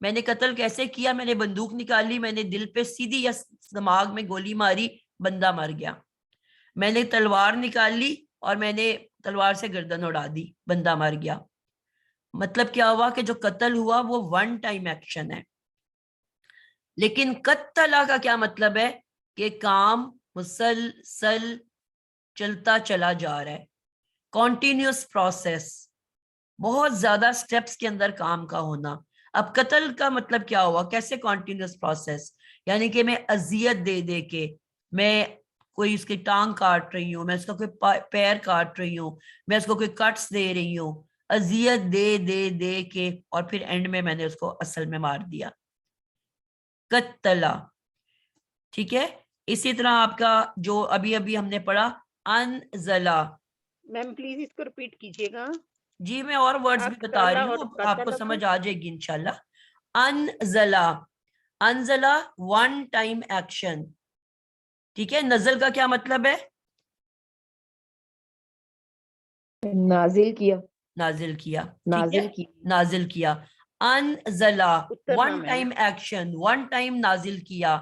میں نے قتل کیسے کیا؟ میں نے بندوق نکالی, میں نے دل پہ سیدھی یا دماغ میں گولی ماری, بندہ مر گیا. میں نے تلوار نکالی اور میں نے تلوار سے گردن اڑا دی, بندہ مر گیا. مطلب کیا ہوا کہ جو قتل ہوا وہ ون ٹائم ایکشن ہے. لیکن قتلا کا کیا مطلب ہے؟ کہ کام مسلسل چلتا چلا جا رہا ہے, کانٹینیوس پروسیس, بہت زیادہ سٹیپس کے اندر کام کا ہونا. اب قتل کا مطلب کیا ہوا؟ کیسے کانٹینیوس پروسیس؟ یعنی کہ میں اذیت دے دے کے, میں کوئی اس کی ٹانگ کاٹ رہی ہوں, میں اس کا کوئی پیر کاٹ رہی ہوں, میں اس کو کوئی کٹس دے رہی ہوں, اذیت دے دے دے کے, اور پھر اینڈ میں نے اس کو اصل میں مار دیا. قتلا. ٹھیک ہے. اسی طرح آپ کا جو ابھی ہم نے پڑھا انزلا. میم پلیز اس کو ریپیٹ کیجیے گا. جی میں اور ورڈز بھی بتا رہی ہوں, آپ کو سمجھ آ جائے گی انشاءاللہ. انزلا, انزلا ون ٹائم ایکشن. ٹھیک ہے. نزل کا کیا مطلب ہے؟ نازل کیا. نازل کیا. نازل کی. نازل کیا. انزلا اترنا ون میم. ٹائم ایکشن, ون ٹائم نازل کیا.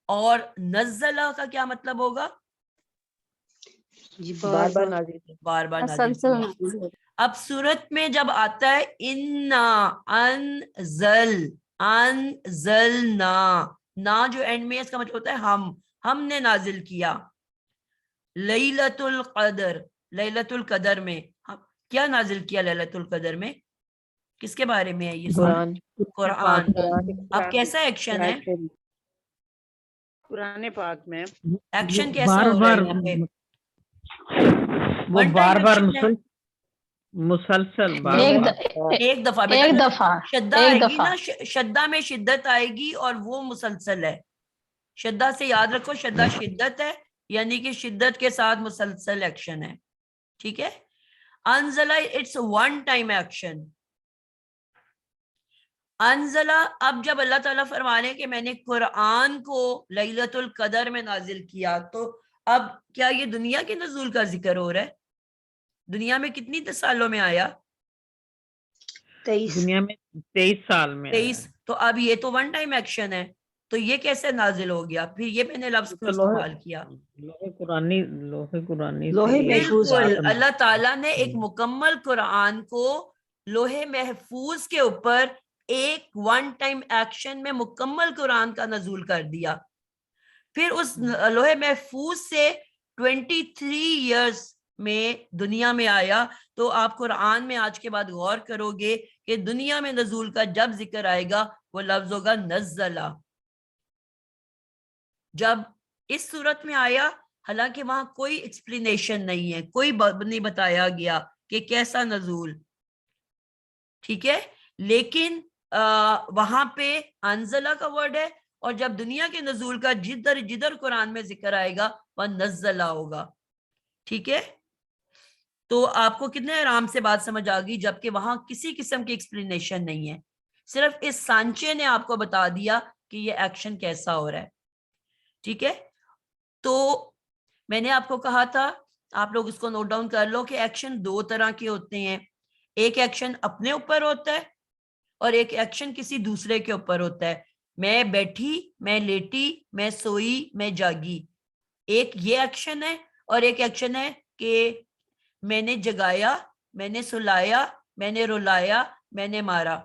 اور نزلہ کا کیا مطلب ہوگا؟ جی بار بار نازل کیا. بار بار نازل کیا. اب صورت میں جب آتا ہے انا انزل, انزلنا, نا جو اینڈ میں اس کا مطلب ہوتا ہے ہم نے نازل کیا. لیلۃ القدر, لیلۃ القدر میں کیا نازل کیا؟ لیلۃ القدر میں کس کے بارے میں ہے یہ؟ قرآن. قرآن. اب کیسا ایکشن ہے؟ قرآن پاک میں ایکشن کیسا ہو رہا ہے یہاں پہ؟ وہ بار بار مسلسل ایک دفعہ شدہ آئے گی نا, شدہ میں شدت آئے گی اور وہ مسلسل ہے. شدہ سے یاد رکھو, شدہ شدت ہے, یعنی کہ شدت کے ساتھ مسلسل ایکشن ہے. ٹھیک ہے. انزلہ اٹس ون ٹائم ایکشن. انزلہ, اب جب اللہ تعالیٰ فرمانے کہ میں نے قرآن کو لیلۃ القدر میں نازل کیا, تو اب کیا یہ دنیا کے نزول کا ذکر ہو رہا ہے؟ دنیا میں کتنی سالوں میں آیا؟ 23. دنیا میں 23 سال میں 23. تو اب یہ تو ون ٹائم ایکشن ہے, تو یہ کیسے نازل ہو گیا؟ پھر یہ میں نے لفظ کو استعمال کیا. لوہے قرآنی بالکل, اللہ تعالیٰ نے ایک مکمل قرآن کو لوہے محفوظ کے اوپر ایک ون ٹائم ایکشن میں مکمل قرآن کا نزول کر دیا. پھر اس لوہے محفوظ سے 23 ایئرز میں دنیا میں آیا. تو آپ قرآن میں آج کے بعد غور کرو گے کہ دنیا میں نزول کا جب ذکر آئے گا وہ لفظ ہوگا نزلہ. جب اس صورت میں آیا, حالانکہ وہاں کوئی ایکسپلینیشن نہیں ہے, کوئی نہیں بتایا گیا کہ کیسا نزول. ٹھیک ہے. لیکن وہاں پہ انزلہ کا ورڈ ہے, اور جب دنیا کے نزول کا جدھر قرآن میں ذکر آئے گا وہ نزلہ ہوگا. ٹھیک ہے. تو آپ کو کتنے آرام سے بات سمجھ آ گئی, جبکہ وہاں کسی قسم کی ایکسپلینیشن نہیں ہے, صرف اس سانچے نے آپ کو بتا دیا کہ یہ ایکشن کیسا ہو رہا ہے. ٹھیک ہے. تو میں نے آپ کو کہا تھا, آپ لوگ اس کو نوٹ ڈاؤن کر لو کہ ایکشن دو طرح کے ہوتے ہیں. ایک ایکشن اپنے اوپر ہوتا ہے اور ایک ایکشن کسی دوسرے کے اوپر ہوتا ہے. میں بیٹھی, میں لیٹی, میں سوئی, میں جاگی, ایک یہ ایکشن ہے. اور ایک ایکشن ہے کہ میں نے جگایا, میں نے سلایا, میں نے رلایا, میں نے مارا.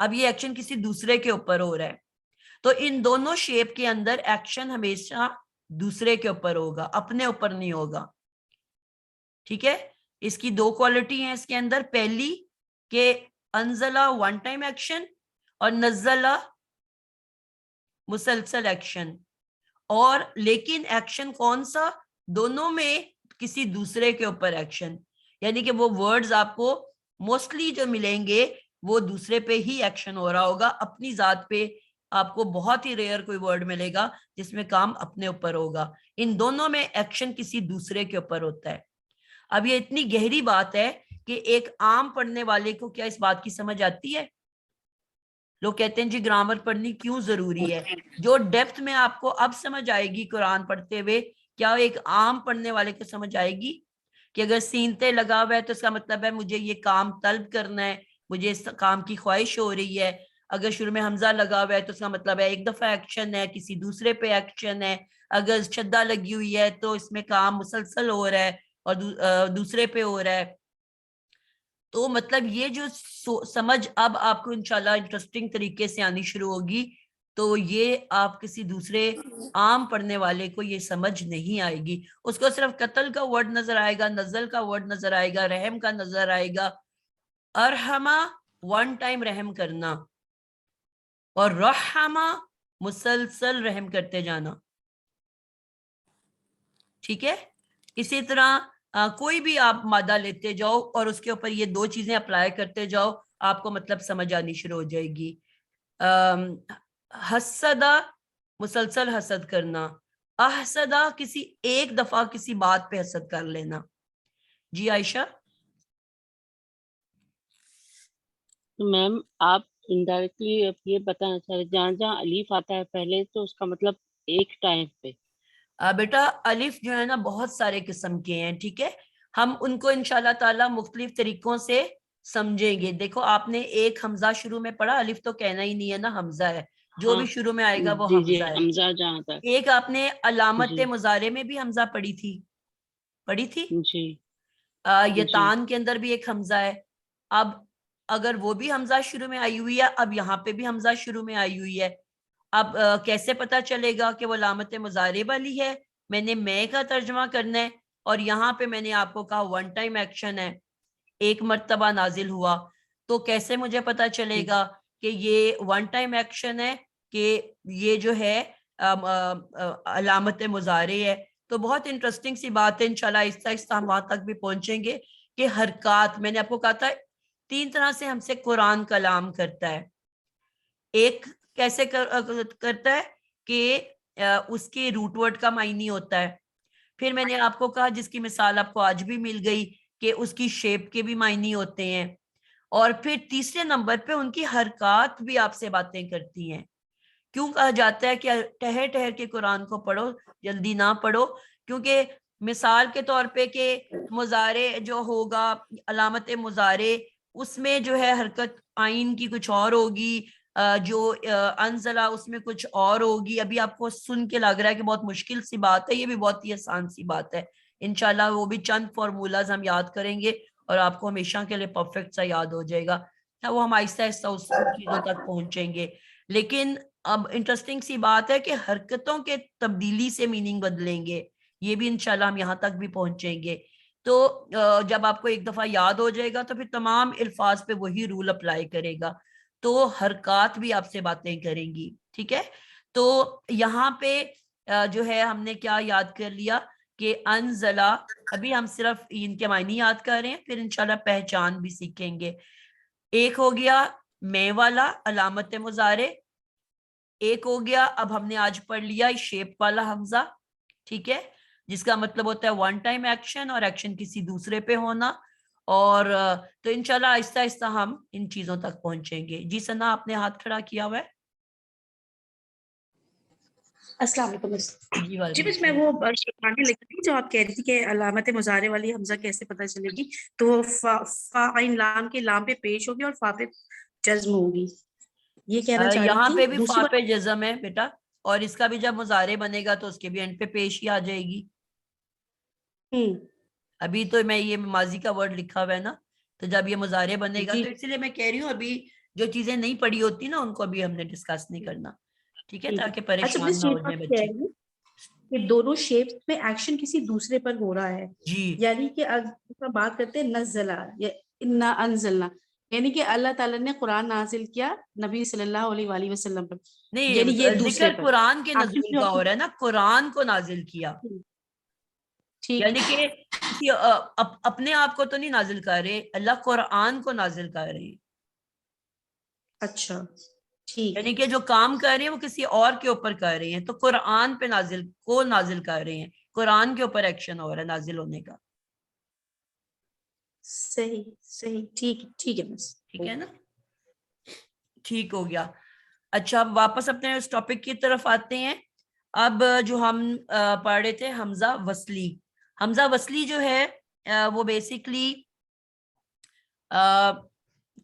اب یہ ایکشن کسی دوسرے کے اوپر ہو رہا ہے. تو ان دونوں شیپ کے اندر ایکشن ہمیشہ دوسرے کے اوپر ہوگا, اپنے اوپر نہیں ہوگا. ٹھیک ہے. اس کی دو کوالٹی ہیں اس کے اندر. پہلی کہ انزلہ ون ٹائم ایکشن اور نزلہ مسلسل ایکشن. اور لیکن ایکشن کون سا؟ دونوں میں کسی دوسرے کے اوپر ایکشن, یعنی کہ وہ ورڈز آپ کو موسٹلی جو ملیں گے وہ دوسرے پہ ہی ایکشن ہو رہا ہوگا. اپنی ذات پہ آپ کو بہت ہی ریئر کوئی ورڈ ملے گا جس میں کام اپنے اوپر ہوگا. ان دونوں میں ایکشن کسی دوسرے کے اوپر ہوتا ہے. اب یہ اتنی گہری بات ہے کہ ایک عام پڑھنے والے کو کیا اس بات کی سمجھ آتی ہے؟ لوگ کہتے ہیں جی گرامر پڑھنی کیوں ضروری ہے. جو ڈیپتھ میں آپ کو اب سمجھ آئے گی قرآن پڑھتے ہوئے, کیا ایک عام پڑھنے والے کو سمجھ آئے گی کہ اگر سینتے لگا ہوا ہے تو اس کا مطلب ہے مجھے یہ کام طلب کرنا ہے, مجھے اس کام کی خواہش ہو رہی ہے. اگر شروع میں حمزہ لگا ہوا ہے تو اس کا مطلب ہے ایک دفعہ ایکشن ہے, کسی دوسرے پہ ایکشن ہے. اگر شدہ لگی ہوئی ہے تو اس میں کام مسلسل ہو رہا ہے اور دوسرے پہ ہو رہا ہے. تو مطلب یہ جو سمجھ اب آپ کو انشاءاللہ انٹرسٹنگ طریقے سے آنی شروع ہوگی, تو یہ آپ کسی دوسرے عام پڑھنے والے کو یہ سمجھ نہیں آئے گی. اس کو صرف قتل کا ورڈ نظر آئے گا, نزل کا ورڈ نظر آئے گا, رحم کا نظر آئے گا. ارحمہ ون ٹائم رحم کرنا, اور رحمہ مسلسل رحم کرتے جانا. ٹھیک ہے. اسی طرح کوئی بھی آپ مادہ لیتے جاؤ اور اس کے اوپر یہ دو چیزیں اپلائی کرتے جاؤ, آپ کو مطلب سمجھ آنی شروع ہو جائے گی. حسدہ مسلسل حسد کرنا, احسدہ کسی ایک دفعہ کسی بات پہ حسد کر لینا. جی عائشہ. تو میم آپ انڈائریکٹلی یہ بتانا چاہ رہے جہاں جہاں الف آتا ہے پہلے تو اس کا مطلب ایک ٹائم پہ. بیٹا الف جو ہے نا بہت سارے قسم کے ہیں. ٹھیک ہے, ہم ان کو انشاءاللہ تعالی مختلف طریقوں سے سمجھیں گے. دیکھو آپ نے ایک حمزہ شروع میں پڑھا, الف تو کہنا ہی نہیں ہے نا, حمزہ ہے. جو بھی شروع میں آئے گا وہ جی حمزہ ہے. حمزہ جہاں تک. ایک آپ نے علامت جی مضارع میں بھی حمزہ پڑھی تھی جی یہ جی تان کے اندر بھی ایک حمزہ ہے. اب اگر وہ بھی حمزہ شروع میں آئی ہوئی ہے, اب یہاں پہ بھی حمزہ شروع میں آئی ہوئی ہے. اب کیسے پتا چلے گا کہ وہ علامت مضارع والی ہے؟ میں نے کا ترجمہ کرنا ہے, اور یہاں پہ میں نے آپ کو کہا ون ٹائم ایکشن ہے, ایک مرتبہ نازل ہوا. تو کیسے مجھے پتا چلے گا کہ یہ ون ٹائم ایکشن ہے, کہ یہ جو ہے علامت مضارع ہے؟ تو بہت انٹرسٹنگ سی بات ہے. انشاءاللہ آہستہ آہستہ ہم وہاں تک بھی پہنچیں گے کہ حرکات, میں نے آپ کو کہا تھا 3 طرح سے ہم سے قرآن کلام کرتا ہے. ایک کیسے کرتا ہے کہ اس کے روٹ ورڈ کا معنی ہوتا ہے. پھر میں نے آپ کو کہا, جس کی مثال آپ کو آج بھی مل گئی, کہ اس کی شیپ کے بھی معنی ہوتے ہیں. اور پھر تیسرے نمبر پہ ان کی حرکات بھی آپ سے باتیں کرتی ہیں. کیوں کہا جاتا ہے کہ ٹہر ٹہر کے قرآن کو پڑھو, جلدی نہ پڑھو؟ کیونکہ مثال کے طور پہ کہ مضارع جو ہوگا, علامت مضارع, اس میں جو ہے حرکت آئین کی کچھ اور ہوگی, جو انزلہ اس میں کچھ اور ہوگی. ابھی آپ کو سن کے لگ رہا ہے کہ بہت مشکل سی بات ہے, یہ بھی بہت ہی آسان سی بات ہے. انشاءاللہ وہ بھی چند فارمولاز ہم یاد کریں گے اور آپ کو ہمیشہ کے لیے پرفیکٹ سا یاد ہو جائے گا. وہ ہم آہستہ آہستہ اس چیزوں تک پہنچیں گے. لیکن اب انٹرسٹنگ سی بات ہے کہ حرکتوں کے تبدیلی سے میننگ بدلیں گے, یہ بھی انشاءاللہ ہم یہاں تک بھی پہنچیں گے. تو جب آپ کو ایک دفعہ یاد ہو جائے گا تو پھر تمام الفاظ پہ وہی رول اپلائی کرے گا. تو حرکات بھی آپ سے باتیں کریں گی. ٹھیک ہے. تو یہاں پہ جو ہے ہم نے کیا یاد کر لیا کہ انزلہ, ابھی ہم صرف ان کے معنی یاد کر رہے ہیں, پھر انشاءاللہ پہچان بھی سیکھیں گے. ایک ہو گیا میں والا علامت مضارع, ایک ہو گیا اب ہم نے آج پڑھ لیا شیپ والا حمزہ. ٹھیک ہے, جس کا مطلب ہوتا ہے ون ٹائم ایکشن, اور ایکشن کسی دوسرے پہ ہونا. اور تو انشاءاللہ آہستہ آہستہ ہم ان چیزوں تک پہنچیں گے. جی ثنا, آپ نے ہاتھ کھڑا کیا ہوا ہے. السلام علیکم. جی جی بس میں وہ شیخانی لکھ رہی جو آپ کہہ رہی تھی کہ علامت مضارع والی حمزہ کیسے پتہ چلے گی, تو وہ فا عین لام کے لام پہ پیش ہوگی اور فا پہ جزم ہوگی, یہ کہنا چاہ رہی یہاں تھی. پہ بھی دوسری فا پہ بات, جزم ہے بیٹا, اور اس کا بھی جب مضارع بنے گا تو اس کے بھی اینڈ پہ پیش ہی آ جائے گی. ابھی تو میں یہ ماضی کا ورڈ لکھا ہوا ہے نا, تو جب یہ مضارع بنے گا جی تو اس لیے میں کہہ رہی ہوں ابھی جو چیزیں نہیں پڑھی ہوتی نا ان کو ابھی ہم نے ڈسکس نہیں کرنا. ٹھیک ہے, تاکہ اچھا پریشان مس نہ یہ ہو بات جائے کہہ بچے. رہی ہوں کہ دونوں شیپس میں ایکشن کسی دوسرے پر ہو رہا ہے, جی یعنی کہ اگر بات کرتے ہیں نزلہ یا انا انزلنا, یعنی کہ اللہ تعالیٰ نے قرآن نازل کیا نبی صلی اللہ علیہ وآلہ وسلم پر, یعنی نہیں, یہ دوسرے ذکر پر قرآن کے ایکشن نزول جو کا ہو رہا ہے نا, قرآن کو نازل کیا. ٹھیک یعنی کہ کسی اپنے آپ کو تو نہیں نازل کر رہے, اللہ قرآن کو نازل کر رہے ہیں. اچھا ٹھیک یعنی کہ جو کام کر رہے ہیں وہ کسی اور کے اوپر کر رہے ہیں, تو قرآن پہ نازل کر رہے ہیں, قرآن کے اوپر ایکشن ہو رہا ہے نازل ہونے کا. صحیح صحیح ٹھیک ہے بس. ٹھیک ہے نا, ٹھیک ہو گیا. اچھا, اب واپس اپنے اس ٹاپک کی طرف آتے ہیں. اب جو ہم پڑھ رہے تھے حمزہ وصلی. حمزہ وصلی جو ہے وہ بیسیکلی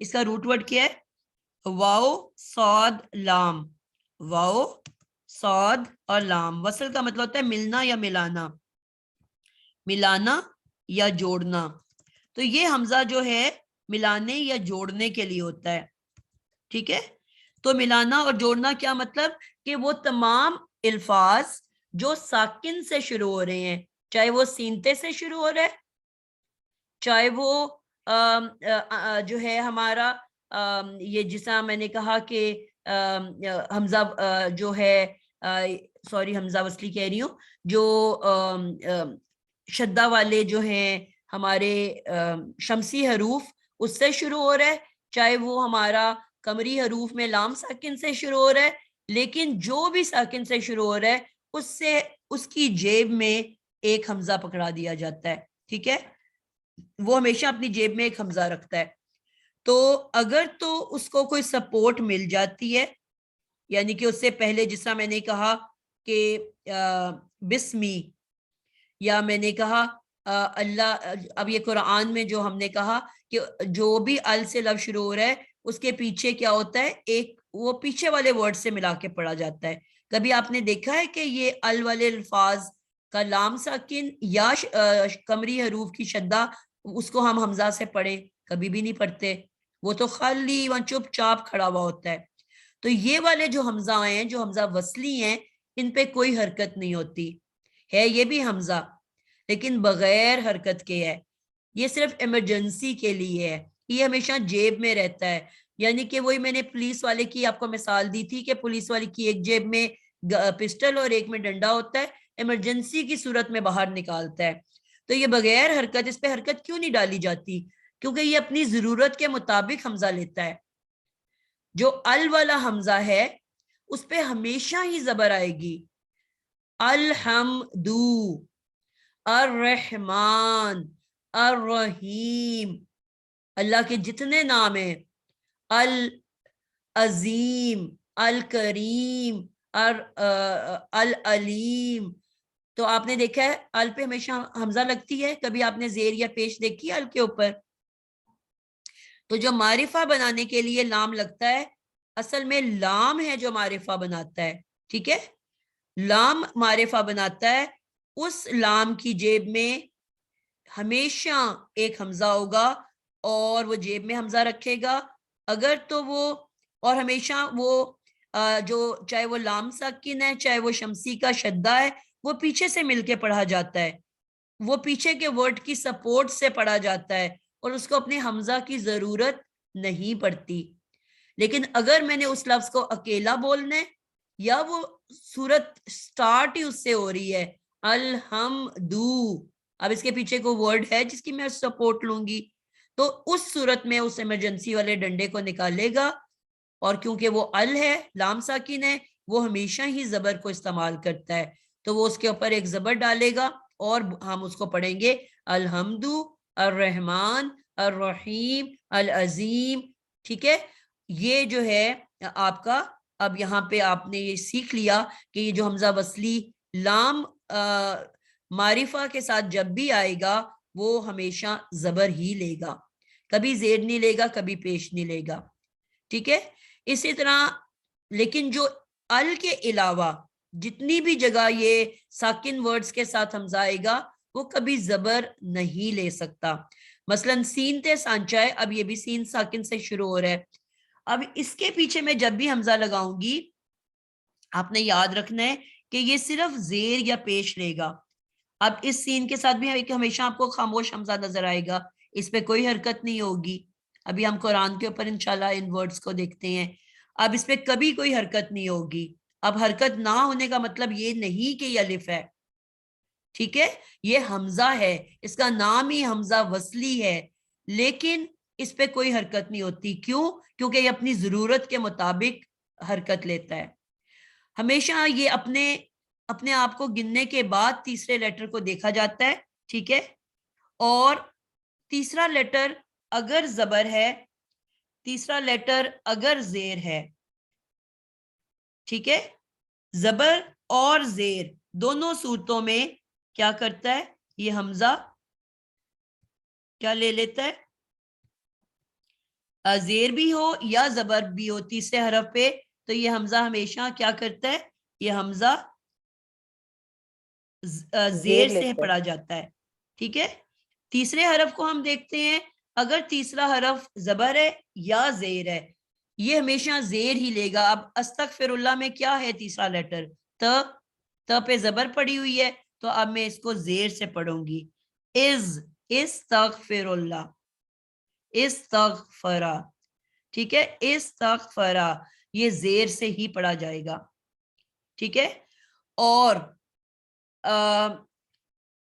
اس کا روٹ ورڈ کیا ہے؟ واو صاد لام. واو صاد اور لام. وصل کا مطلب ہوتا ہے ملنا یا ملانا، ملانا یا جوڑنا. تو یہ حمزہ جو ہے ملانے یا جوڑنے کے لیے ہوتا ہے. ٹھیک ہے، تو ملانا اور جوڑنا کیا مطلب؟ کہ وہ تمام الفاظ جو ساکن سے شروع ہو رہے ہیں، چاہے وہ سینتے سے شروع ہو رہا ہے، چاہے وہ جو ہے ہمارا یہ جیسا میں نے کہا کہ حمزہ جو ہے، سوری حمزہ وصلی کہہ رہی ہوں، جو شدہ والے جو ہیں ہمارے شمسی حروف اس سے شروع ہو رہا ہے، چاہے وہ ہمارا قمری حروف میں لام ساکن سے شروع ہو رہا ہے. لیکن جو بھی ساکن سے شروع ہو رہا ہے اس سے اس کی جیب میں ایک حمزہ پکڑا دیا جاتا ہے. ٹھیک ہے، وہ ہمیشہ اپنی جیب میں ایک حمزہ رکھتا ہے. تو اگر تو اس کو کوئی سپورٹ مل جاتی ہے، یعنی کہ اس سے پہلے جس طرح میں نے کہا کہ بسمی، یا میں نے کہا اللہ، اب یہ قرآن میں جو ہم نے کہا کہ جو بھی ال سے لفظ شروع ہو رہا ہے اس کے پیچھے کیا ہوتا ہے، ایک وہ پیچھے والے ورڈ سے ملا کے پڑھا جاتا ہے. کبھی آپ نے دیکھا ہے کہ یہ ال والے الفاظ کا لام ساکن یا قمری حروف کی شدہ اس کو ہم حمزہ سے پڑھیں؟ کبھی بھی نہیں پڑھتے، وہ تو خالی وہاں چپ چاپ کھڑا ہوا ہوتا ہے. تو یہ والے جو حمزہ ہیں، جو حمزہ وصلی ہیں، ان پہ کوئی حرکت نہیں ہوتی ہے. یہ بھی حمزہ لیکن بغیر حرکت کے ہے. یہ صرف ایمرجنسی کے لیے ہے، یہ ہمیشہ جیب میں رہتا ہے. یعنی کہ وہی میں نے پولیس والے کی آپ کو مثال دی تھی کہ پولیس والے کی ایک جیب میں پسٹل اور ایک میں ڈنڈا ہوتا ہے، ایمرجنسی کی صورت میں باہر نکالتا ہے. تو یہ بغیر حرکت، اس پہ حرکت کیوں نہیں ڈالی جاتی؟ کیونکہ یہ اپنی ضرورت کے مطابق حمزہ لیتا ہے. جو ال والا حمزہ ہے اس پہ ہمیشہ ہی زبر آئے گی. الحمدو، الرحمن، الرحیم، اللہ کے جتنے نام ہیں، العظیم، الکریم، العلیم. تو آپ نے دیکھا ہے ال پہ ہمیشہ حمزہ لگتی ہے. کبھی آپ نے زیر یا پیش دیکھی ال کے اوپر؟ تو جو معرفہ بنانے کے لیے لام لگتا ہے، اصل میں لام ہے جو معرفہ بناتا ہے. ٹھیک ہے، لام معرفہ بناتا ہے. اس لام کی جیب میں ہمیشہ ایک حمزہ ہوگا اور وہ جیب میں حمزہ رکھے گا. اگر تو وہ، اور ہمیشہ وہ جو چاہے وہ لام ساکن ہے چاہے وہ شمسی کا شدہ ہے، وہ پیچھے سے مل کے پڑھا جاتا ہے، وہ پیچھے کے ورڈ کی سپورٹ سے پڑھا جاتا ہے اور اس کو اپنے حمزہ کی ضرورت نہیں پڑتی. لیکن اگر میں نے اس لفظ کو اکیلا بولنا ہے یا وہ صورت سٹارٹ ہی اس سے ہو رہی ہے الحمدو، اب اس کے پیچھے کوئی ورڈ ہے جس کی میں سپورٹ لوں گی، تو اس صورت میں اس ایمرجنسی والے ڈنڈے کو نکالے گا. اور کیونکہ وہ ال ہے، لام ساکن ہے، وہ ہمیشہ ہی زبر کو استعمال کرتا ہے، تو وہ اس کے اوپر ایک زبر ڈالے گا اور ہم اس کو پڑھیں گے الحمدو، الرحمن، الرحیم، العظیم. ٹھیک ہے، یہ جو ہے آپ کا، اب یہاں پہ آپ نے یہ سیکھ لیا کہ یہ جو حمزہ وصلی لام معرفہ کے ساتھ جب بھی آئے گا وہ ہمیشہ زبر ہی لے گا، کبھی زیر نہیں لے گا، کبھی پیش نہیں لے گا. ٹھیک ہے، اسی طرح لیکن جو ال کے علاوہ جتنی بھی جگہ یہ ساکن ورڈز کے ساتھ حمزہ آئے گا وہ کبھی زبر نہیں لے سکتا. مثلا سین تے سانچا ہے، اب یہ بھی سین ساکن سے شروع ہو رہا ہے. اب اس کے پیچھے میں جب بھی حمزہ لگاؤں گی آپ نے یاد رکھنا ہے کہ یہ صرف زیر یا پیش لے گا. اب اس سین کے ساتھ بھی ہمیشہ آپ کو خاموش حمزہ نظر آئے گا، اس پہ کوئی حرکت نہیں ہوگی. ابھی ہم قرآن کے اوپر انشاءاللہ ان ورڈز کو دیکھتے ہیں. اب اس پہ کبھی کوئی حرکت نہیں ہوگی. اب حرکت نہ ہونے کا مطلب یہ نہیں کہ یہ الف ہے. ٹھیک ہے، یہ حمزہ ہے، اس کا نام ہی حمزہ وصلی ہے، لیکن اس پہ کوئی حرکت نہیں ہوتی. کیوں؟ کیونکہ یہ اپنی ضرورت کے مطابق حرکت لیتا ہے. ہمیشہ یہ اپنے آپ کو گننے کے بعد تیسرے لیٹر کو دیکھا جاتا ہے. ٹھیک ہے، اور تیسرا لیٹر اگر زبر ہے، تیسرا لیٹر اگر زیر ہے، ٹھیک ہے، زبر اور زیر دونوں صورتوں میں کیا کرتا ہے، یہ حمزہ کیا لے لیتا ہے، زیر بھی ہو یا زبر بھی ہو تیسرے حرف پہ تو یہ حمزہ ہمیشہ کیا کرتا ہے, یہ حمزہ زیر سے پڑھا جاتا ہے. ٹھیک ہے, تیسرے حرف کو ہم دیکھتے ہیں, اگر تیسرا حرف زبر ہے یا زیر ہے یہ ہمیشہ زیر ہی لے گا. اب استغفر اللہ میں کیا ہے تیسرا لیٹر, ت پہ زبر پڑی ہوئی ہے تو اب میں اس کو زیر سے پڑھوں گی. استغفر اللہ, استغفرا. ٹھیک ہے, استغفرا یہ زیر سے ہی پڑھا جائے گا. ٹھیک ہے, اور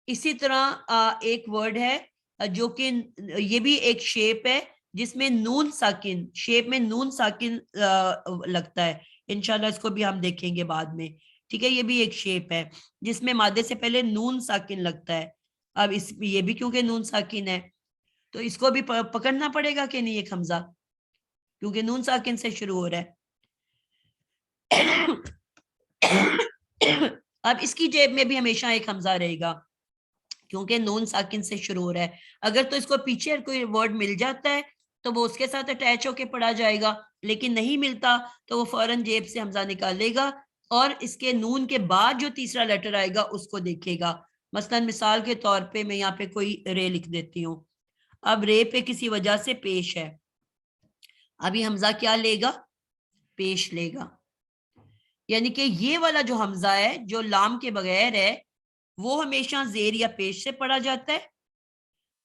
اسی طرح ایک ورڈ ہے جو کہ یہ بھی ایک شیپ ہے جس میں نون ساکن, شیپ میں نون ساکن لگتا ہے. انشاءاللہ اس کو بھی ہم دیکھیں گے بعد میں. ٹھیک ہے, یہ بھی ایک شیپ ہے جس میں مادے سے پہلے نون ساکن لگتا ہے. اب یہ بھی کیونکہ نون ساکن ہے تو اس کو بھی پکڑنا پڑے گا کہ نہیں ایک حمزہ, کیونکہ نون ساکن سے شروع ہو رہا ہے. اب اس کی جیب میں بھی ہمیشہ ایک حمزہ رہے گا کیونکہ نون ساکن سے شروع ہو رہا ہے. اگر تو اس کو پیچھے کوئی ورڈ مل جاتا ہے تو وہ اس کے ساتھ اٹیچ ہو کے پڑھا جائے گا, لیکن نہیں ملتا تو وہ فوراً جیب سے حمزہ نکالے گا اور اس کے نون کے بعد جو تیسرا لیٹر آئے گا اس کو دیکھے گا. مثلا مثال کے طور پہ میں یہاں پہ کوئی رے لکھ دیتی ہوں. اب رے پہ کسی وجہ سے پیش ہے, ابھی حمزہ کیا لے گا, پیش لے گا. یعنی کہ یہ والا جو حمزہ ہے جو لام کے بغیر ہے وہ ہمیشہ زیر یا پیش سے پڑھا جاتا ہے.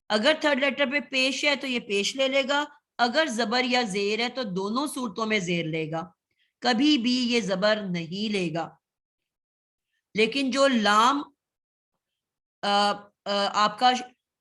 اگر تھرڈ لیٹر پہ پیش ہے تو یہ پیش لے لے گا, اگر زبر یا زیر ہے تو دونوں صورتوں میں زیر لے گا, کبھی بھی یہ زبر نہیں لے گا. لیکن جو لام آپ کا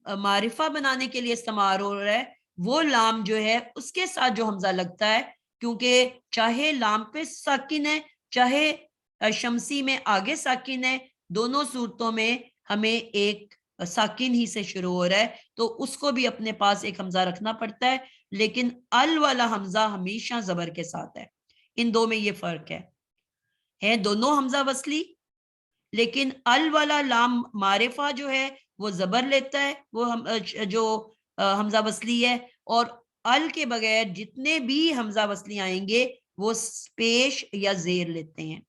معرفہ بنانے کے لیے استعمال ہو رہا ہے وہ لام جو ہے اس کے ساتھ جو حمزہ لگتا ہے, کیونکہ چاہے لام پہ ساکن ہے چاہے شمسی میں آگے ساکن ہے, دونوں صورتوں میں ہمیں ایک ساکن ہی سے شروع ہو رہا ہے تو اس کو بھی اپنے پاس ایک حمزہ رکھنا پڑتا ہے. لیکن ال والا حمزہ ہمیشہ زبر کے ساتھ ہے. ان دو میں یہ فرق ہے دونوں حمزہ وصلی, لیکن ال والا لام معرفہ جو ہے وہ زبر لیتا ہے, وہ جو حمزہ وصلی ہے, اور ال کے بغیر جتنے بھی حمزہ وصلی آئیں گے وہ پیش یا زیر لیتے ہیں.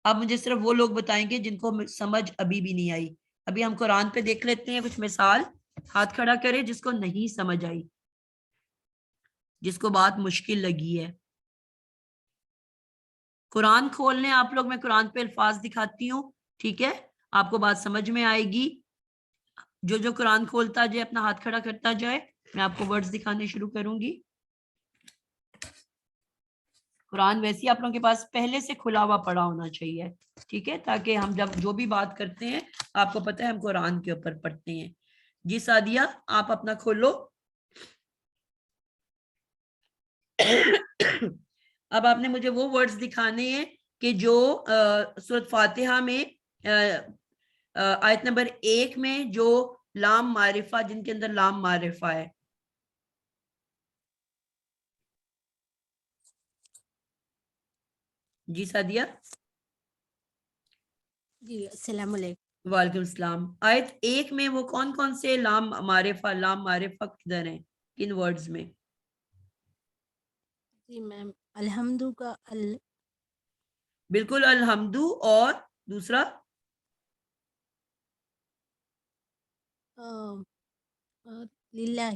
اب مجھے صرف وہ لوگ بتائیں گے جن کو سمجھ ابھی بھی نہیں آئی. ابھی ہم قرآن پہ دیکھ لیتے ہیں کچھ مثال. ہاتھ کھڑا کرے جس کو نہیں سمجھ آئی, جس کو بات مشکل لگی ہے. قرآن کھول لیں آپ لوگ, میں قرآن پہ الفاظ دکھاتی ہوں. ٹھیک ہے, آپ کو بات سمجھ میں آئے گی. جو قرآن کھولتا جائے اپنا ہاتھ کھڑا کرتا جائے, میں آپ کو ورڈز دکھانے شروع کروں گی. قرآن ویسے آپ لوگوں کے پاس پہلے سے کھلا ہوا پڑا ہونا چاہیے. ٹھیک ہے, تاکہ ہم جب جو بھی بات کرتے ہیں آپ کو پتہ ہے ہم قرآن کے اوپر پڑھتے ہیں. جی سعدیہ آپ اپنا کھولو. اب آپ نے مجھے وہ ورڈز دکھانے ہیں کہ جو سورۃ فاتحہ میں آیت نمبر 1 میں جو لام معرفہ, جن کے اندر لام معرفہ ہے. جی سعدیہ. جی السلام علیکم. وعلیکم السلام. آیت 1 میں وہ کون کون سے لام معرفہ کدھر ہیں, کن ورڈز میں؟ جی میم الحمدو کا بالکل, الحمدو, اور دوسرا للہ.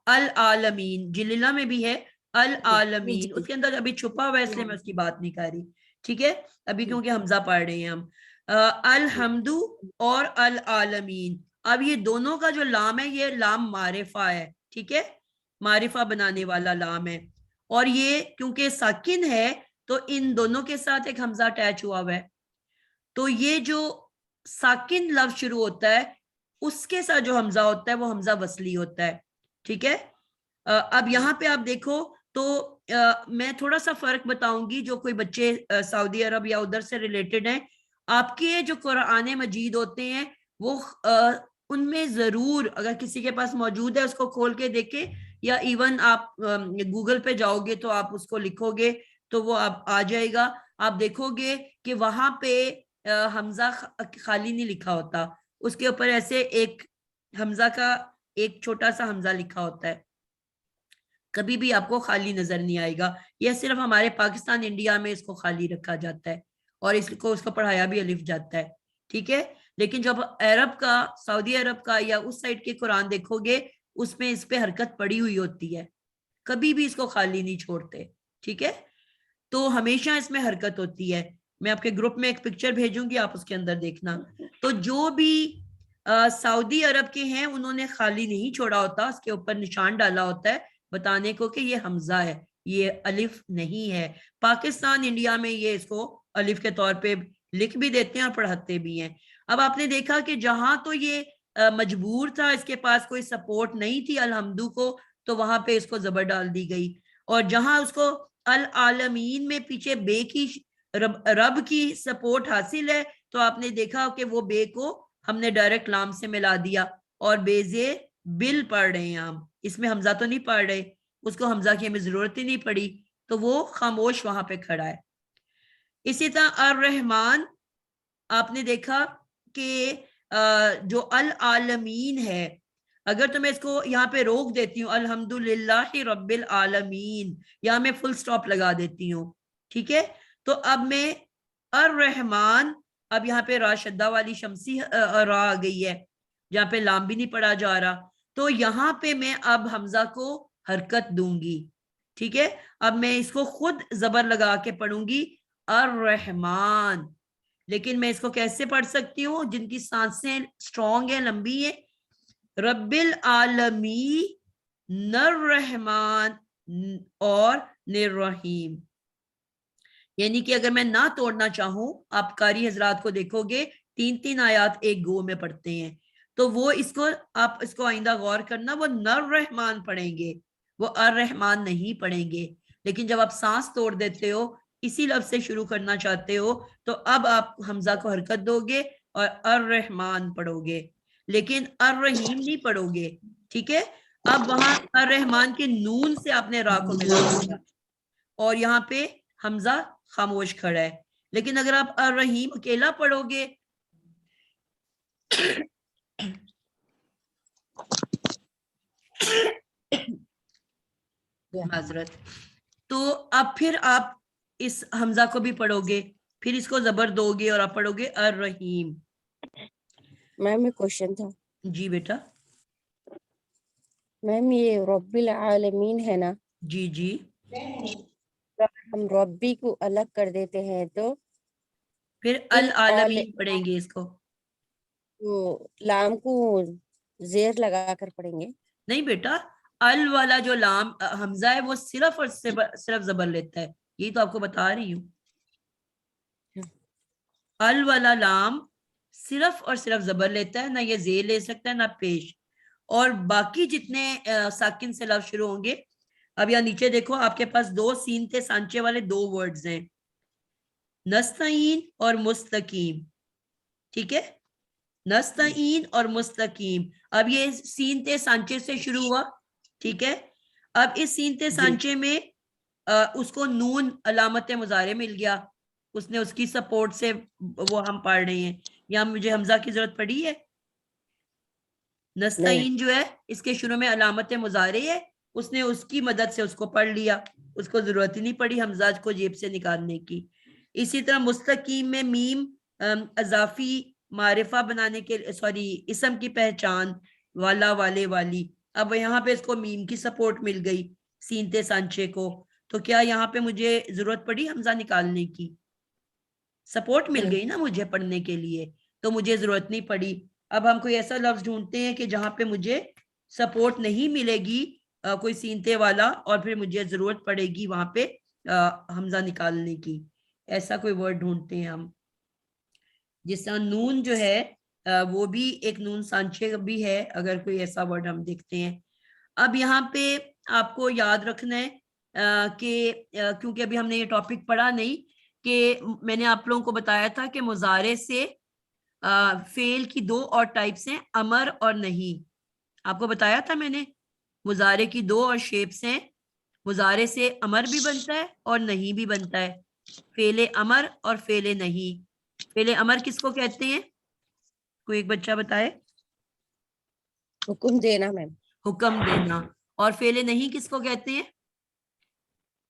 العالمین. جللہ میں بھی ہے العالمین, جی اس کے اندر ابھی چھپا ہوا ہے اس لیے میں اس کی بات نہیں کر رہی. ٹھیک ہے, ابھی کیونکہ حمزہ پڑھ رہے ہیں ہم. الحمدو اور العالمین, اب یہ دونوں کا جو لام ہے یہ لام معرفہ ہے. ٹھیک ہے, معرفہ بنانے والا لام ہے, اور یہ کیونکہ ساکن ہے تو ان دونوں کے ساتھ ایک حمزہ اٹیچ ہوا ہوا ہے. تو یہ جو ساکن لفظ شروع ہوتا ہے اس کے ساتھ جو حمزہ ہوتا ہے وہ حمزہ وصلی ہوتا ہے. ٹھیک ہے, اب یہاں پہ آپ دیکھو تو میں تھوڑا سا فرق بتاؤں گی. جو کوئی بچے سعودی عرب یا ادھر سے ریلیٹڈ ہیں, آپ کے جو قرآن مجید ہوتے ہیں وہ ان میں ضرور اگر کسی کے پاس موجود ہے اس کو کھول کے دیکھیں, یا ایون آپ گوگل پہ جاؤ گے تو آپ اس کو لکھو گے تو وہ آ جائے گا. آپ دیکھو گے کہ وہاں پہ حمزہ خالی نہیں لکھا ہوتا, اس کے اوپر ایسے ایک حمزہ کا ایک چھوٹا سا حمزہ لکھا ہوتا ہے. کبھی بھی آپ کو خالی نظر نہیں آئے گا. یہ صرف ہمارے پاکستان انڈیا میں اس کو خالی رکھا جاتا ہے اور اس کو پڑھایا بھی الف جاتا ہے. ٹھیک ہے, لیکن جب عرب کا, سعودی عرب کا یا اس سائڈ کے قرآن دیکھو گے اس میں اس پہ حرکت پڑی ہوئی ہوتی ہے, کبھی بھی اس کو خالی نہیں چھوڑتے. ٹھیک ہے, تو ہمیشہ اس میں حرکت ہوتی ہے. میں آپ کے گروپ میں ایک پکچر بھیجوں گی, آپ اس کے اندر دیکھنا. تو جو بھی سعودی عرب کے ہیں انہوں نے خالی نہیں چھوڑا ہوتا, اس کے اوپر نشان ڈالا ہوتا ہے بتانے کو کہ یہ حمزہ ہے, یہ الف نہیں ہے. پاکستان انڈیا میں یہ اس کو الف کے طور پہ لکھ بھی دیتے ہیں اور پڑھاتے بھی ہیں. اب آپ نے دیکھا کہ جہاں تو یہ مجبور تھا, اس کے پاس کوئی سپورٹ نہیں تھی الحمدو کو, تو وہاں پہ اس کو زبر ڈال دی گئی. اور جہاں اس کو العالمین میں پیچھے بے کی رب کی سپورٹ حاصل ہے, تو آپ نے دیکھا کہ وہ بے کو ہم نے ڈائریکٹ لام سے ملا دیا اور بیزے بل پڑھ رہے ہیں ہم, اس میں حمزہ تو نہیں پڑھ رہے, اس کو حمزہ کی ہمیں ضرورت ہی نہیں پڑی, تو وہ خاموش وہاں پہ کھڑا ہے. اسی طرح الرحمن آپ نے دیکھا کہ جو العالمین ہے, اگر تو میں اس کو یہاں پہ روک دیتی ہوں الحمدللہ رب العالمین, یہاں میں فل سٹاپ لگا دیتی ہوں. ٹھیک ہے, تو اب میں الرحمن, اب یہاں پہ را شدہ والی شمسی را آ گئی ہے جہاں پہ لام بھی نہیں پڑھا جا رہا, تو یہاں پہ میں اب حمزہ کو حرکت دوں گی. ٹھیک ہے, اب میں اس کو خود زبر لگا کے پڑھوں گی الرحمن. لیکن میں اس کو کیسے پڑھ سکتی ہوں؟ جن کی سانسیں سٹرونگ ہیں, لمبی ہیں, رب العالمین الرحمن اور الرحیم. یعنی کہ اگر میں نہ توڑنا چاہوں, آپ قاری حضرات کو دیکھو گے 3 آیات ایک گو میں پڑھتے ہیں, تو وہ آپ اس کو آئندہ غور کرنا, وہ الرحمن پڑھیں گے, وہ الرحمن نہیں پڑھیں گے. لیکن جب آپ سانس توڑ دیتے ہو, اسی لفظ سے شروع کرنا چاہتے ہو, تو اب آپ حمزہ کو حرکت دو گے اور الرحمن پڑھو گے, لیکن الرحیم نہیں پڑھو گے. ٹھیک ہے, اب وہاں الرحمن کے نون سے آپ نے را کو ملا دیا اور یہاں پہ حمزہ خاموش کھڑا ہے. لیکن اگر آپ الرحیم اکیلا پڑھو گے معذرت, تو اب پھر آپ اس حمزہ کو بھی پڑھو گے, پھر اس کو زبر دو گے اور آپ پڑھو گے الرحیم. میم یہ کوشچن تھا. جی بیٹا. میم یہ رب العالمین ہے نا, جی جی, ہم ربی کو الگ کر دیتے ہیں تو پھر العالمین پڑھیں گے اس کو. لام کو زیر لگا کر پڑھیں گے. نہیں بیٹا, ال والا جو لام حمزہ ہے وہ صرف اور صرف زبر لیتا ہے, یہی تو آپ کو بتا رہی ہوں. ال والا لام صرف اور صرف زبر لیتا ہے, نہ یہ زیر لے سکتا ہے نہ پیش. اور باقی جتنے ساکن سے لفظ شروع ہوں گے, اب یہاں نیچے دیکھو آپ کے پاس 2 سینتے سانچے والے 2 ورڈز ہیں, نستعین اور مستقیم. ٹھیک ہے, نستعین اور مستقیم. اب یہ سینتے سانچے سے شروع ہوا. ٹھیک ہے, اب اس سینتے سانچے میں اس کو نون علامت مضارع مل گیا, اس نے اس کی سپورٹ سے وہ ہم پڑھ رہے ہیں. یہاں مجھے حمزہ کی ضرورت پڑی ہے؟ نستعین جو ہے اس کے شروع میں علامت مضارع ہے, اس نے اس کی مدد سے اس کو پڑھ لیا, اس کو ضرورت ہی نہیں پڑی حمزہ کو جیب سے نکالنے کی. اسی طرح مستقیم میں میم اضافی معرفہ بنانے کے, اسم کی پہچان, والا والے والی. اب یہاں پہ اس کو میم کی سپورٹ مل گئی سینتے سانچے کو, تو کیا یہاں پہ مجھے ضرورت پڑی حمزہ نکالنے کی؟ سپورٹ مل گئی نا مجھے پڑھنے کے لیے, تو مجھے ضرورت نہیں پڑی. اب ہم کوئی ایسا لفظ ڈھونڈتے ہیں کہ جہاں پہ مجھے سپورٹ نہیں ملے گی کوئی سینتے والا, اور پھر مجھے ضرورت پڑے گی وہاں پہ حمزہ نکالنے کی. ایسا کوئی ورڈ ڈھونڈتے ہیں ہم. جس طرح نون جو ہے وہ بھی ایک نون سانچے بھی ہے, اگر کوئی ایسا ورڈ ہم دیکھتے ہیں. اب یہاں پہ آپ کو یاد رکھنا ہے کہ کیونکہ ابھی ہم نے یہ ٹاپک پڑھا نہیں, کہ میں نے آپ لوگوں کو بتایا تھا کہ مضارع سے فعل کی 2 اور ٹائپس ہیں, امر اور نہیں. آپ کو بتایا تھا میں نے, مضارع کی 2 اور شیپس ہیں. مضارع سے امر بھی بنتا ہے اور نہیں بھی بنتا ہے, فعل امر اور فعل نہیں. فعل امر کس کو کہتے ہیں؟ کوئی ایک بچہ بتائے. حکم دینا میم. حکم دینا. اور فعل نہیں کس کو کہتے ہیں؟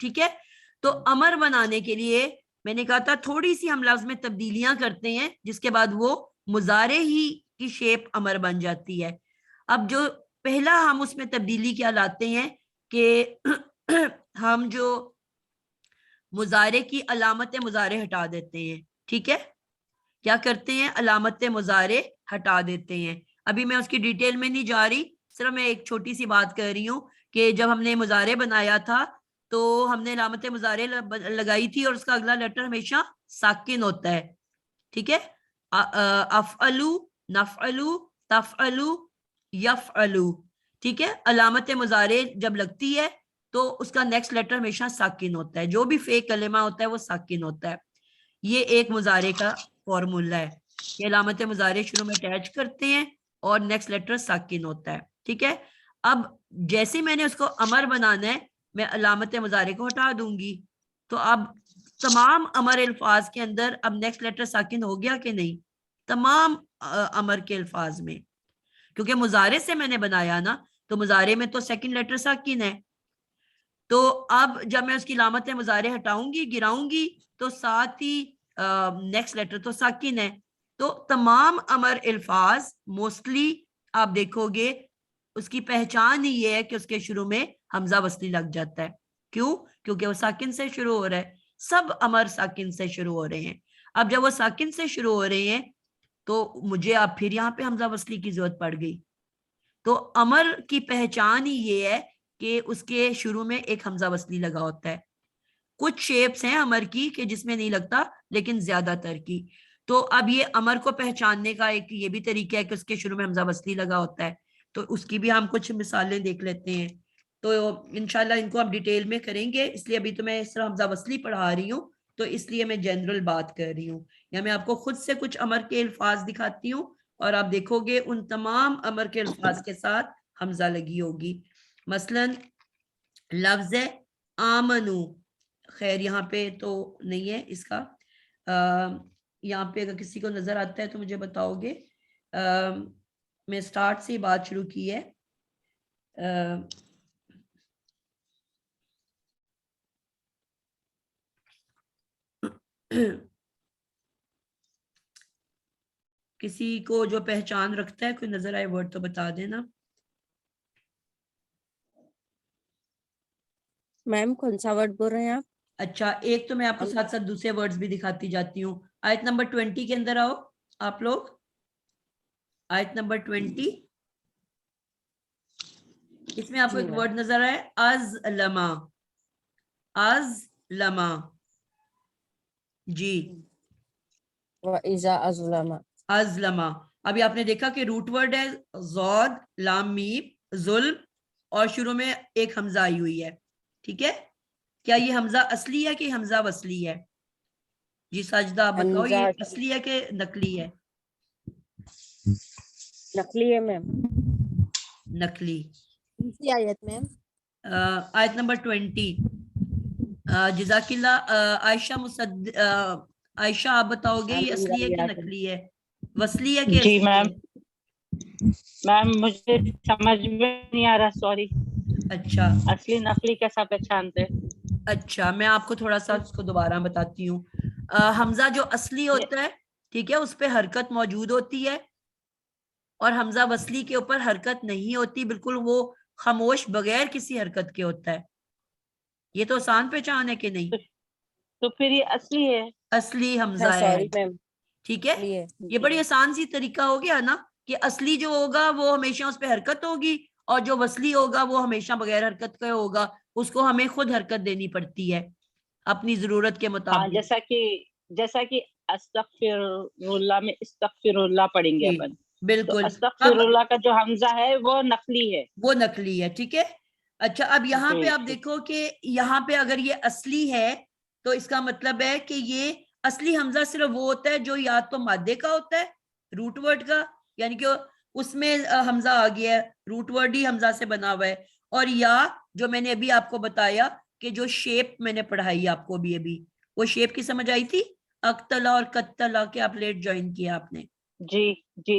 ٹھیک ہے؟ تو امر بنانے کے لیے میں نے کہا تھا تھوڑی سی ہم لفظ میں تبدیلیاں کرتے ہیں، جس کے بعد وہ مضارع ہی کی شیپ امر بن جاتی ہے۔ اب جو پہلا ہم اس میں تبدیلی کیا لاتے ہیں کہ ہم جو مضارع کی علامت مضارع ہٹا دیتے ہیں، ٹھیک ہے؟ کیا کرتے ہیں؟ علامت مضارع ہٹا دیتے ہیں۔ ابھی میں اس کی ڈیٹیل میں نہیں جا رہی، صرف میں ایک چھوٹی سی بات کر رہی ہوں کہ جب ہم نے مضارع بنایا تھا تو ہم نے علامت مضارع لگائی تھی اور اس کا اگلا لیٹر ہمیشہ ساکن ہوتا ہے، ٹھیک ہے؟ افعلو، نفعلو، تفعلو، یفعلو، ٹھیک ہے؟ علامت مضارع جب لگتی ہے تو اس کا نیکسٹ لیٹر ہمیشہ ساکن ہوتا ہے، جو بھی فیک کلمہ ہوتا ہے وہ ساکن ہوتا ہے۔ یہ ایک مضارع کا فارمولا ہے کہ علامت مضارع شروع میں اٹیچ کرتے ہیں اور نیکسٹ لیٹر ساکن ہوتا ہے، ٹھیک ہے؟ اب جیسے میں نے اس کو امر بنانا ہے میں علامت مضارع کو ہٹا دوں گی، تو اب تمام امر الفاظ کے اندر اب نیکسٹ لیٹر ساکن ہو گیا کہ نہیں؟ تمام امر کے الفاظ میں، کیونکہ مضارع سے میں نے بنایا نا، تو مضارع میں تو سیکنڈ لیٹر ساکن ہے، تو اب جب میں اس کی علامت مضارع ہٹاؤں گی، گراؤں گی، تو ساتھ ہی نیکسٹ لیٹر تو ساکن ہے۔ تو تمام امر الفاظ موسٹلی آپ دیکھو گے اس کی پہچان ہی یہ ہے کہ اس کے شروع میں حمزہ وصلی لگ جاتا ہے۔ کیوں؟ کیونکہ وہ ساکن سے شروع ہو رہا ہے، سب امر ساکن سے شروع ہو رہے ہیں۔ اب جب وہ ساکن سے شروع ہو رہے ہیں تو مجھے اب پھر یہاں پہ حمزہ وصلی کی ضرورت پڑ گئی۔ تو امر کی پہچان ہی یہ ہے کہ اس کے شروع میں ایک حمزہ وصلی لگا ہوتا ہے۔ کچھ شیپس ہیں امر کی کہ جس میں نہیں لگتا، لیکن زیادہ تر کی۔ تو اب یہ امر کو پہچاننے کا ایک یہ بھی طریقہ ہے کہ اس کے شروع میں حمزہ وصلی لگا ہوتا ہے، تو اس کی بھی ہم کچھ مثالیں دیکھ لیتے ہیں۔ تو انشاءاللہ ان کو ہم ڈیٹیل میں کریں گے، اس لیے ابھی تو میں صرف حمزہ وصلی پڑھا رہی ہوں، تو اس لیے میں جنرل بات کر رہی ہوں، یا میں آپ کو خود سے کچھ امر کے الفاظ دکھاتی ہوں اور آپ دیکھو گے ان تمام امر کے الفاظ کے ساتھ حمزہ لگی ہوگی۔ مثلا لفظ آمنو، خیر یہاں پہ تو نہیں ہے اس کا، یہاں پہ اگر کسی کو نظر آتا ہے تو مجھے بتاؤ گے۔ میں سٹارٹ سے ہی بات شروع کی ہے۔ کسی کو جو پہچان رکھتا ہے کوئی نظر آئے ورڈ تو بتا دینا۔ میم کون سا ورڈ بول رہے ہیں آپ؟ اچھا، ایک تو میں آپ کو ساتھ ساتھ دوسرے ورڈز بھی دکھاتی جاتی ہوں۔ آیت نمبر 20 کے اندر آؤ آپ لوگ، آیت نمبر 20، اس میں آپ کو جی ایک میم۔ ورڈ نظر آئے ازلما، ازلما، جی وَإِذَا أَظْلَمَ، ازلما۔ ابھی آپ نے دیکھا کہ روٹ ورڈ ہے ضاد لام میم ظلم، اور شروع میں ایک حمزہ آئی ہوئی ہے، ٹھیک ہے؟ کیا یہ حمزہ اصلی ہے کہ حمزہ وصلی ہے؟ جی ساجدہ آپ بتاؤ، حمزہ یہ اصلی ہے کہ نقلی ہے؟ نقلی ہے میم۔ نقلی۔ دوسری آیت میں آیت نمبر 20، جزاک اللہ۔ عائشہ آپ بتاؤ گے یہ اصلی ہے کہ نقلی ہے؟ وصلی ہے کہ جی اصلی میم، ہے؟ میم مجھے سمجھ میں نہیں آ رہا، سوری۔ اچھا اصلی نقلی کیسا پہچانتے؟ اچھا، میں آپ کو تھوڑا سا اس کو دوبارہ بتاتی ہوں۔ حمزہ جو اصلی ہوتا ہے، ٹھیک ہے، اس پہ حرکت موجود ہوتی ہے، اور حمزہ وصلی کے اوپر حرکت نہیں ہوتی، بالکل وہ خاموش بغیر کسی حرکت کے ہوتا ہے۔ یہ تو آسان پہچان ہے کہ نہیں؟ تو پھر یہ اصلی ہے؟ اصلی حمزہ ہاں ہے، سوری میم، ٹھیک ہے؟ اصلی ہے۔ یہ بڑی آسان سی طریقہ ہو گیا نا کہ اصلی جو ہوگا وہ ہمیشہ اس پہ حرکت ہوگی، اور جو وصلی ہوگا وہ ہمیشہ بغیر حرکت کا ہوگا، اس کو ہمیں خود حرکت دینی پڑتی ہے اپنی ضرورت کے ہاں، مطابق۔ جیسا کہ استغفر اللہ میں استغفر اللہ پڑھیں گے جی اپن، تو بالکل۔ استغفر اب اللہ کا جو حمزہ ہے وہ نقلی ہے۔ وہ نقلی ہے، ٹھیک ہے۔ اچھا، اب یہاں پہ جی آپ دیکھو کہ یہاں پہ اگر یہ اصلی ہے تو اس کا مطلب ہے کہ یہ اصلی حمزہ صرف وہ ہوتا ہے جو یا تو مادے کا ہوتا ہے، روٹ ورڈ کا، یعنی کہ اس میں حمزہ آ گیا ہے، روٹ ورڈ ہی حمزہ سے بنا ہوا ہے، اور یا جو میں نے ابھی آپ کو بتایا کہ جو شیپ میں نے پڑھائی آپ کو ابھی وہ شیپ کی سمجھ آئی تھی، اقتلا اور قتلا کے آپ لیٹ جوائن کیا آپ نے۔ جی جی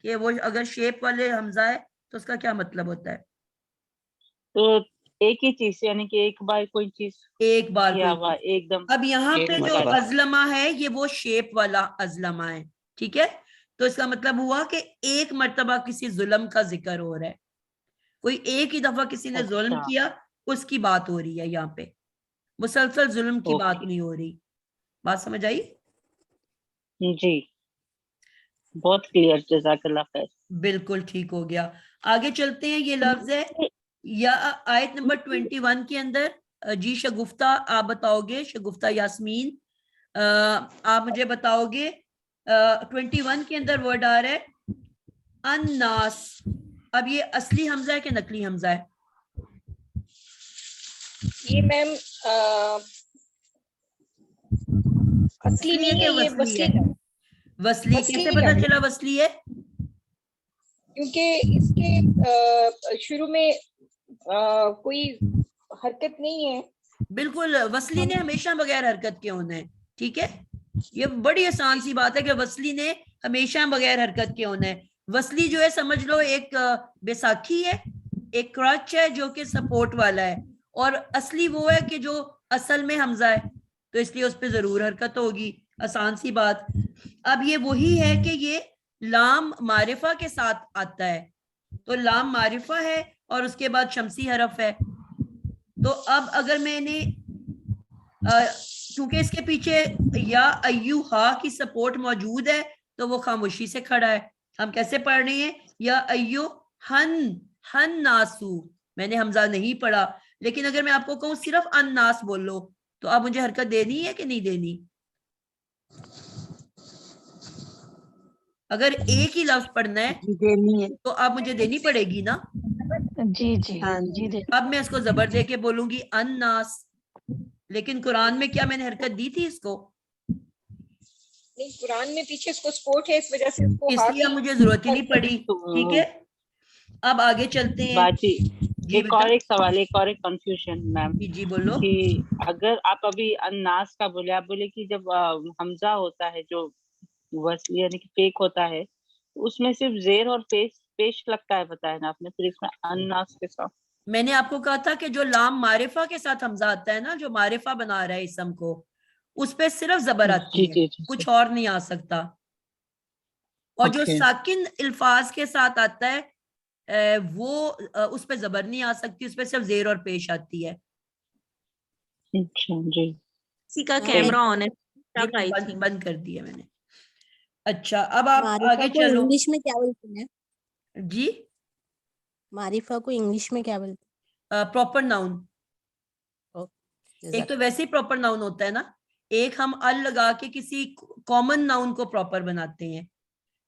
کہ وہ اگر شیپ والے حمزہ ہے تو اس کا کیا مطلب ہوتا ہے؟ تو ایک ہی چیز یعنی کہ ایک بار کوئی چیز ایک بار کیا کوئی ہوا چیز۔ ایک دم اب یہاں ایک پہ جو مرتبہ۔ ازلمہ ہے یہ وہ شیپ والا ازلمہ ہے، ٹھیک ہے؟ تو اس کا مطلب ہوا کہ ایک مرتبہ کسی ظلم کا ذکر ہو رہا ہے، کوئی ایک ہی دفعہ کسی نے ظلم اچھا کیا اس کی بات ہو رہی ہے یہاں پہ، مسلسل ظلم کی بات اوکے نہیں ہو رہی۔ بات سمجھ آئی؟ جی بہت کلیئر جزاک اللہ خیر بالکل ٹھیک ہو گیا۔ آگے چلتے ہیں، یہ لفظ ہے یا آیت نمبر 21 کے اندر جی شگفتہ آپ بتاؤ گے، شگفتہ یاسمین آپ مجھے بتاؤ گے 21 کے اندر ورڈ آ رہا ہے الناس، اب یہ اصلی حمزہ ہے کہ نقلی حمزہ ہے؟ یہ میم اصلی نہیں ہے، یہ وصلی وصلی ہے؟ ہے، وصلی وصلی کیسے لگ پتا رہی چلا وصلی ہے؟ کیونکہ اس کے شروع میں کوئی حرکت نہیں ہے۔ بالکل، وصلی نے ہمیشہ بغیر حرکت کے ہونا ہے، ٹھیک ہے؟ یہ بڑی آسان سی بات ہے کہ وصلی نے ہمیشہ بغیر حرکت کے ہونا ہے۔ وصلی جو ہے سمجھ لو ایک بیساکھی ہے، ایک کرچ ہے جو کہ سپورٹ والا ہے، اور اصلی وہ ہے کہ جو اصل میں حمزہ ہے، تو اس لیے اس پہ ضرور حرکت ہوگی، آسان سی بات۔ اب یہ وہی ہے کہ یہ لام معرفہ کے ساتھ آتا ہے، تو لام معرفہ ہے اور اس کے بعد شمسی حرف ہے، تو اب اگر میں نے چونکہ اس کے پیچھے یا ایوہا کی سپورٹ موجود ہے تو وہ خاموشی سے کھڑا ہے، ہم کیسے پڑھ رہے ہیں؟ یا ایو ہن ناسو، میں نے حمزہ نہیں پڑھا، لیکن اگر میں آپ کو کہوں صرف ان ناس بول لو تو آپ مجھے حرکت دینی ہے کہ نہیں دینی؟ اگر ایک ہی لفظ پڑھنا ہے تو آپ مجھے دینی پڑے گی نا۔ جی جی جی اب میں اس کو زبر دے کے بولوں گی ان ناس، لیکن قرآن میں کیا میں نے حرکت دی تھی اس کو؟ نہیں، قرآن میں پیچھے اس کو سپورٹ ہے، اس وجہ سے اس کو اس ہا لیے کی مجھے ضرورت ہی نہیں پڑی، ٹھیک ہے؟ اب آگے چلتے ہیں۔ باجی جی ایک اور بیٹا، ایک سوال، ایک اور ایک کنفیوژن میم جی بولو۔ کہ اگر آپ ابھی الناس کا بولے، آپ بولے کہ جب حمزہ ہوتا ہے جو وصل یعنی کہ فیک ہوتا ہے، اس میں صرف زیر اور پیش لگتا ہے، بتایا نا آپ نے، پھر اس میں الناس کے ساتھ میں نے آپ کو کہا تھا کہ جو لام معرفہ کے ساتھ حمزہ آتا ہے نا، جو معرفہ بنا رہا ہے اسم کو، اس پہ صرف زبر آتی ہے، جی جی کچھ اور نہیں آ سکتا، اور جو اوکے ساکن الفاظ کے ساتھ آتا ہے وہ اس پہ زبر نہیں آ سکتی، اس پہ صرف زیر اور پیش آتی ہے۔ اچھا جی کسی کا کیمرہ آن ہے، یہ تب آئی بند تھنک۔ بند کر دیا میں نے۔ اچھا اب آپ معرفہ آگے کو چلو۔ انگلش میں کیا بولتے ہیں؟ جی معرفہ کو انگلش میں کیا بولتے پراپر ناؤن، ہیں؟ ایک تو ویسے ہی پراپر ناؤن ہوتا ہے نا، ایک ہم ال لگا کے کسی کامن ناؤن کو پراپر بناتے ہیں،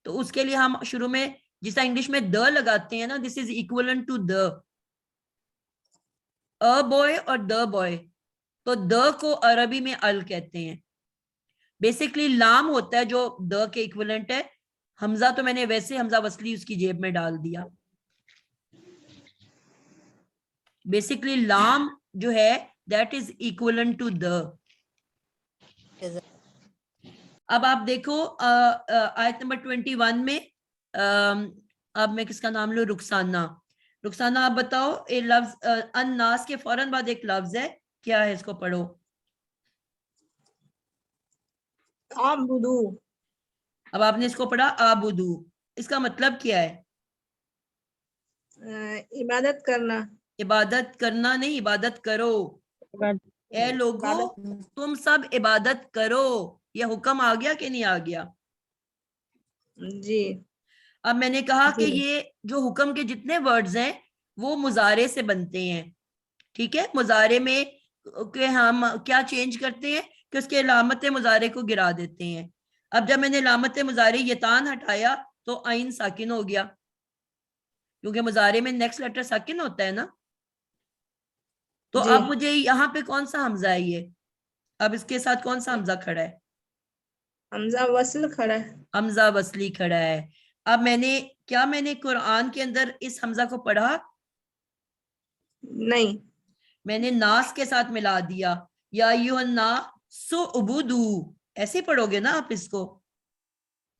تو اس کے لیے ہم شروع میں جیسا انگلش میں د لگاتے ہیں نا، دس از equivalent to the, a boy اور د بوائے، تو د کو عربی میں ال کہتے ہیں۔ بیسیکلی لام ہوتا ہے جو د کے اکولنٹ ہے، حمزہ تو میں نے ویسے حمزہ وصلی اس کی جیب میں ڈال دیا۔ بیسیکلی لام جو ہے that is equivalent to the. اب آپ دیکھو آیت نمبر 21 میں اب میں کس کا نام لوں؟ رخسانہ۔ رخسانہ آپ بتاؤ، یہ لفظ الناس کے فوراً بعد ایک لفظ ہے، کیا ہے؟ اس کو پڑھو۔ اعبدو، اب آپ نے اس کو پڑھا آبدو، اس کا مطلب کیا ہے؟ عبادت کرنا، عبادت کرنا نہیں، عبادت کرو۔ اے لوگو تم سب عبادت کرو، یہ حکم آ گیا کہ نہیں آ گیا؟ جی اب میں نے کہا کہ جی یہ جو حکم کے جتنے ورڈز ہیں وہ مضارع سے بنتے ہیں، ٹھیک ہے؟ مضارع میں کہ ہم کیا چینج کرتے ہیں کہ اس کے علامت مضارع کو گرا دیتے ہیں۔ اب جب میں نے علامت مضارع یتان ہٹایا تو عین ساکن ہو گیا، کیونکہ مضارع میں نیکسٹ لیٹر ساکن ہوتا ہے نا۔ تو جی اب مجھے یہاں پہ کون سا حمزہ ہے؟ یہ اب اس کے ساتھ کون سا حمزہ کھڑا ہے؟ حمزہ وصل کھڑا ہے۔ حمزہ وصلی کھڑا ہے۔ اب میں نے قرآن کے اندر اس حمزہ کو پڑھا؟ نہیں، میں نے ناس کے ساتھ ملا دیا، یا ایھا الناس اعبدوا، ایسے پڑھو گے نا آپ اس کو؟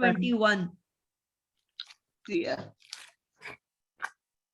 21।